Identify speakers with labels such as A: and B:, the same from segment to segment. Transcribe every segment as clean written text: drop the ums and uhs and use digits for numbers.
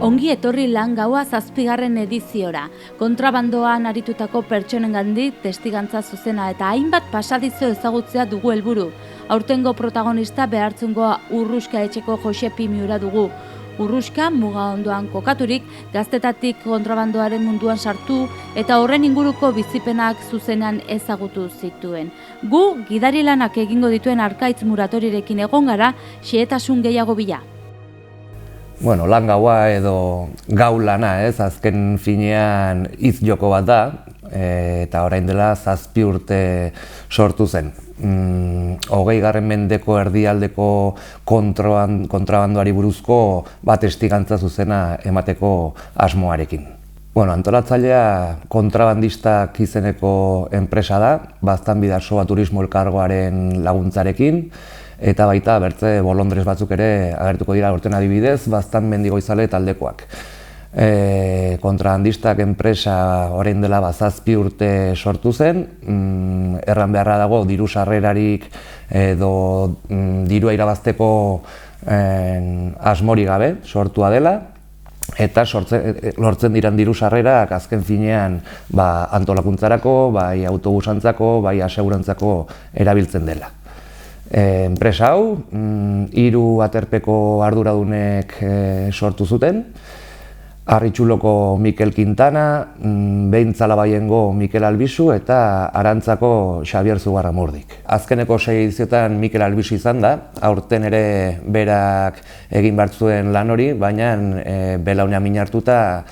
A: Ongi etorri lan gaua 7. ediziora. Kontrabandoan aritutako pertsonengandik testigantza zuzena eta hainbat pasadizo ezagutzea dugu helburu. Aurtengo protagonista behartzungo Urruska etxeko Josepi Miura dugu. Urruska muga ondoan kokaturik, gaztetatik kontrabandoaren munduan sartu eta horren inguruko bizipenak zuzenean ezagutu zituen. Gu gidari lanak egingo dituen Arkaitz Muratorirekin egon gara, xehetasun gehiago bila.
B: Bueno, lan gaua edo gau lana, azken finean hitz joko bat da, eta orain dela 7 urte sortu zen. 20. mendeko erdialdeko kontrabandoari buruzko bat testigantza zuzena emateko asmoarekin. Bueno, antolatzailea kontrabandistak izeneko enpresa da, Baztanbidasoa Turismo Elkargoaren laguntzarekin, eta baita bertze bolondrez batzuk ere agertuko dira urten adibidez, Baztan Mendigoizale taldekoak. Kontrabandistak enpresa orain dela 7 urte sortu zen, erran beharra dago diru sarrerarik edo dirua irabazteko asmori gabe sortua dela, eta lortzen diren diru sarrerak azken finean antolakuntzarako, bai autobusantzako, bai asegurantzako erabiltzen dela. Enpresa hau, 3 aterpeko arduradunek sortu zuten, Arritxuloko Mikel Quintana, Behintzalabaiengo Mikel Albizu eta Arantzako Xabier Zugarramurdik. Azkeneko 6 ediziotan Mikel Albizu izan da, aurten ere berak egin bartzuen lan hori, baina belaunea minartuta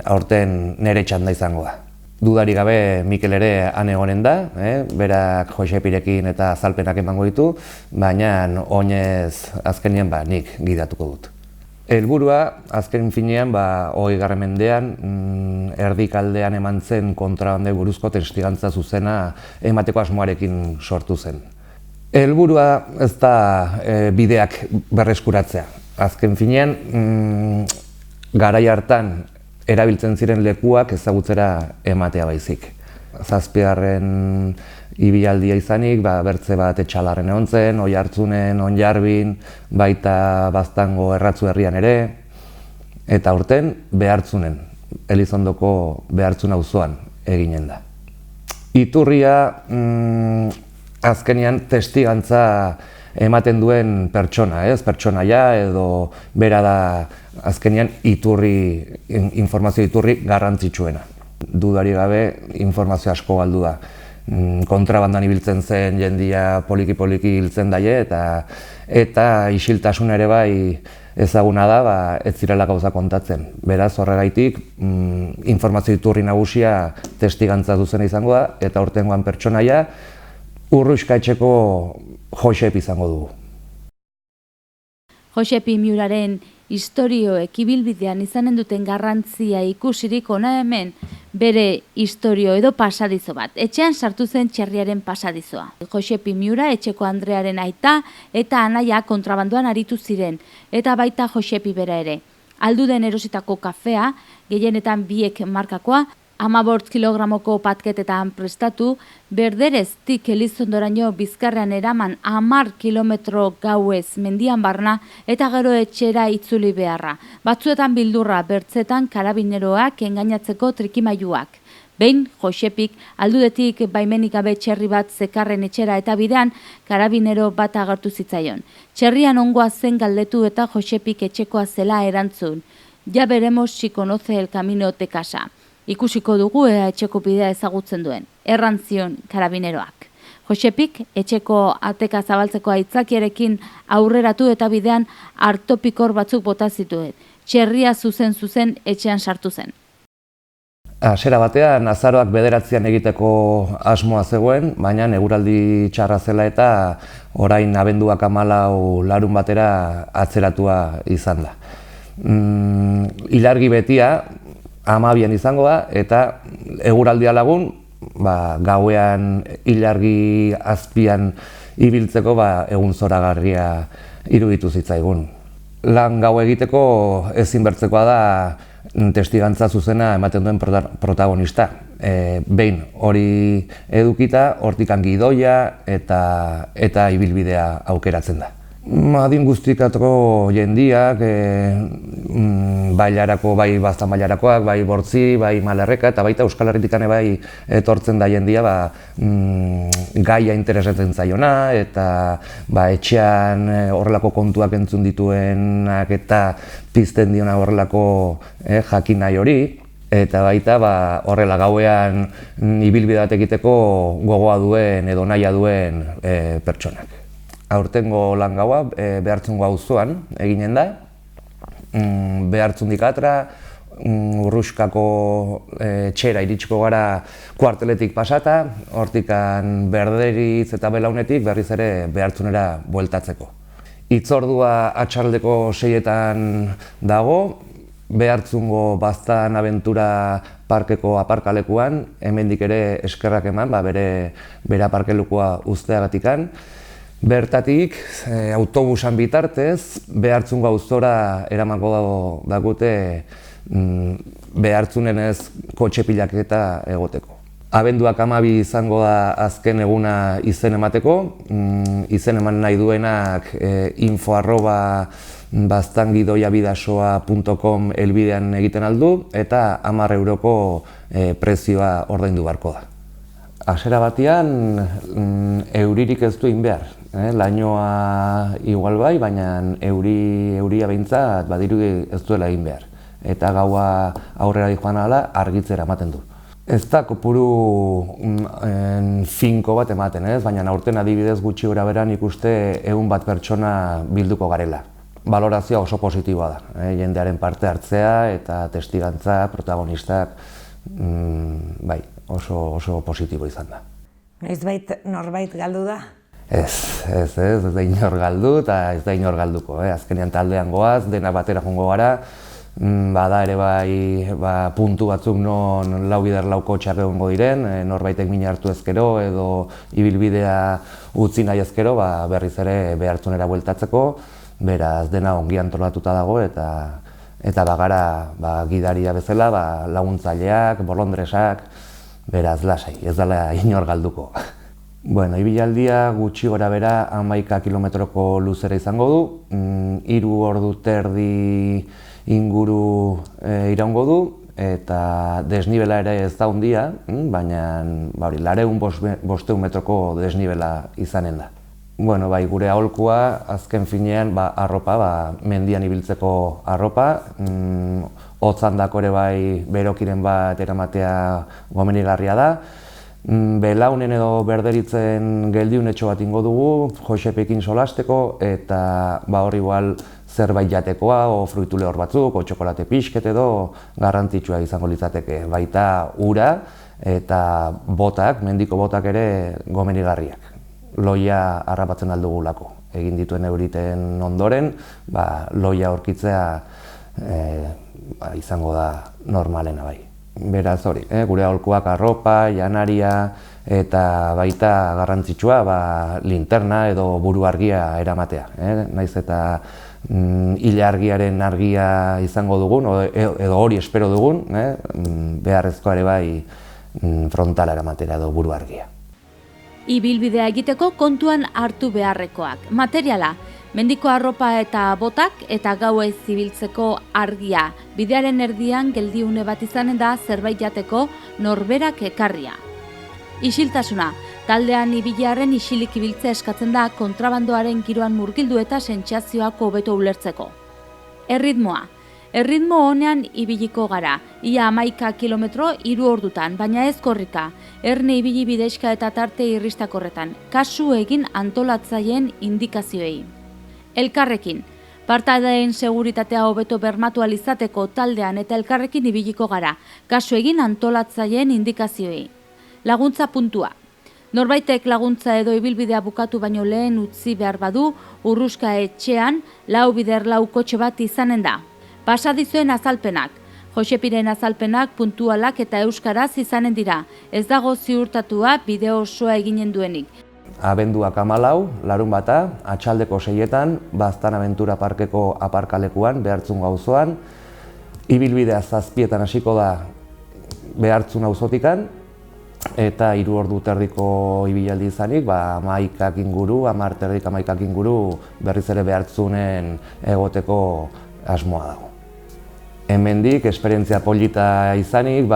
B: aurten nere txanda izango da. Dudari gabe Mikel ere han egonen da, berak Josepirekin eta azalpenak emango ditu, baina oinez azkenean nik gidatuko dut. Helburua azken finean 20. mendean erdikaldean eman zen kontrabandei buruzko testigantza zuzena emateko asmoarekin sortu zen. Helburua ez da bideak berreskuratzea. Azken finean garai hartan erabiltzen ziren lekuak ezagutzera ematea baizik. 7. ibilaldia izanik, bertze bat Etxalarren egon zen, Oiartzunen, Onjarbin, baita Baztango Erratzu herrian ere, eta aurten Behartzunen, Elizondoko Behartzun auzoan eginen da. Iturria azkenean testigantza ematen duen pertsona, pertsonaia edo bera da azkenean informazio iturri garrantzitsuena. Dudari gabe informazio asko galdu da. Kontrabandan ibiltzen zen jendia poliki-poliki hiltzen daie eta isiltasun ere bai ezaguna da ez zirela gauza kontatzen. Beraz horregaitik informazio iturri nagusia testigantza zuzena izango da eta aurtengoan pertsonaia Urruska etxeko Josepi izango dugu.
A: Josepi Miuraren istorioek ibilbidean izanen duten garrantzia ikusirik hona hemen bere istorio edo pasadizo bat. Etxean sartu zen txerriaren pasadizoa. Josepi Miura etxeko Andrearen aita eta anaia kontrabandoan aritu ziren, eta baita Josepi bera ere. Alduden erositako kafea, gehienetan biek markakoa, 15 kilogramoko patketetan prestatu, Berdereztik Elizondoraino Bizkarrean eraman 10 kilometro gauez mendian barna eta gero etxera itzuli beharra. Batzuetan bildurra, bertzetan karabineroak engainatzeko trikimailuak. Behin, Josepik aldudetik baimenik gabe txerri bat zekarren etxera eta bidean karabinero bat agertu zitzaion. Txerrian ongoa zen galdetu eta Josepik etxekoa zela erantzun. Ja veremos si conoce el camino de casa. Ikusiko dugu etxeko bidea ezagutzen duen, errantzion karabineroak. Josepik etxeko ateka zabaltzeko aitzakiarekin aurreratu eta bidean artopikor batzuk bota zituen. Txerria zuzen etxean sartu zen.
B: Hasiera batean azaroak 9 egiteko asmoa zegoen, baina eguraldi txarra zela eta orain abenduak 14 larun batera atzeratua izan da. Ilargi betia 12 izango da, eta eguraldia lagun, gauean ilargi azpian ibiltzeko egun zoragarria iruditu zitzaigun. Lan gau egiteko ezin bertzekoa da testigantza zuzena ematen duen protagonista. Behin hori edukita, hortikan gidoia eta ibilbidea aukeratzen da. Adin guztikatako jendiak, bailarako, bai baztan bailarakoak, bai bortzi, bai malerreka, eta baita Euskal Herritik bai etortzen da jendia gaia interesatzen zaiona, eta etxean horrelako kontuak entzun dituenak eta pizten diona horrelako jakin nahi hori. Eta baita horrela gauean ibilbide bat egiteko gogoa duen edo nahia duen pertsonak. Aurtengo lan gaua Behartzungo auzoan eginen da. Behartzundik atra, Urruskako txera iritsiko gara kuarteletik pasata, hortikan Berderitz eta Belaunetik berriz ere Behartzunera bueltatzeko. Hitzordua atxaldeko 6etan dago, Behartzungo Baztan Abentura Parkeko aparkalekuan, hemendik ere eskerrak eman, bere aparkalekua uzteagatikan. Bertatik, autobusan bitartez, Behartzungo auzora eramango dakute Behartzunenez kotxe pilaketa egoteko. Abenduak 12 izango da azken eguna izen emateko, izen eman nahi duenak info@baztangidoiabidasoa.com helbidean egiten aldu eta 10 euroko prezioa ordaindu beharko da. Hasiera batean euririk ez du egin behar. Lainoa igual bai, baina euria behintzat badirudi ez duela egin behar. Eta gaua aurrera joan ahala argitzera ematen du. Ez da kopuru finko bat ematen, baina aurten adibidez gutxi gorabeheran ikuste 100 pertsona bilduko garela. Balorazioa oso positiboa da, jendearen parte hartzea eta testigantza, protagonistak, oso positibo izan da.
C: Noizbait norbait galdu da?
B: Ez da inor galdu eta ez da inor galduko. Azkenean taldean goaz, dena batera joango gara, bada ere puntu batzuk non lau bider lau kotxeak egongo diren, norbaitek mina hartu ezkero edo ibilbidea utzi nahi ezkero, berriz ere Behartzunera bueltatzeko, beraz dena ongi antolatuta dago eta bagara gidaria bezala, laguntzaileak, bolondresak, beraz lasai, ez dela inor galduko. Ibilaldia gutxi gorabehera 11 kilometroko luzera izango du, 3 ordu terdi inguru iraungo du, eta desnibela ere ez da handia, baina 450 metroko desnibela izanen da. Gure aholkua azken finean arropa, mendian ibiltzeko arropa, hotzandako ere berokiren bat eramatea gomenigarria da. Belaunen edo Berderitzen geldiunetxo bat ingo dugu, Josepekin solasteko, eta hor igual zerbait jatekoa, o fruitu lehor batzuk, o txokolate pixket edo garrantzitsua izango litzateke. Baita ura eta botak, mendiko botak ere gomenigarriak. Loia harrapatzen aldugulako. Egin dituen euriten ondoren, loia aurkitzea izango da normalena bai. Beraz hori, gure aholkuak arropa, janaria eta baita garrantzitsua linterna edo buru argia eramatea. Naiz eta hile argiaren argia izango dugun, edo hori espero dugun, beharrezkoa ere bai frontala eramatera edo buru argia.
A: Ibilbidea egiteko kontuan hartu beharrekoak. Materiala, mendiko arropa eta botak eta gauez zibiltzeko argia. Bidearen erdian geldiune bat izanen da zerbait jateko norberak ekarria. Isiltasuna, taldean ibilearen isilik ibiltzea eskatzen da kontrabandoaren giroan murgildu eta sentsazioak hobeto ulertzeko. Erritmoa. Erritmo honean ibiliko gara, ia 11 kilometro 3 ordutan, baina ez korrika. Erne ibili bidexka eta tarte irristakorretan, kasu egin antolatzaileen indikazioei. Elkarrekin, partaidearen seguritatea hobeto bermatu ahal izateko taldean eta elkarrekin ibiliko gara, kasu egin antolatzaileen indikazioei. Laguntza puntua. Norbaitek laguntza edo ibilbidea bukatu baino lehen utzi behar badu, Urruska etxean 4 bider 4 kotxe bat izanen da. Pasadizuen azalpenak. Josepiren azalpenak puntualak eta euskaraz izanen dira. Ez dago ziurtatua bideo osoa eginen duenik.
B: Abenduak 14, larunbata, atxaldeko 6etan, Baztan Abentura Parkeko aparkalekuan, Behartzungo auzoan. Ibilbidea 7etan hasiko da Behartzun auzotikan, eta 3 ordu terdiko ibilaldi izanik, 11 inguru, 10 inguru berriz ere behartzunen egoteko asmoa dago. Hemendik, esperientzia polita izanik,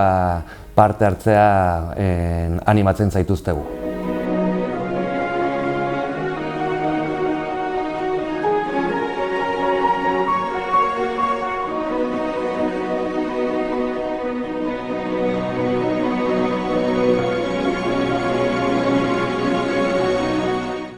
B: parte hartzea animatzen zaituztegu.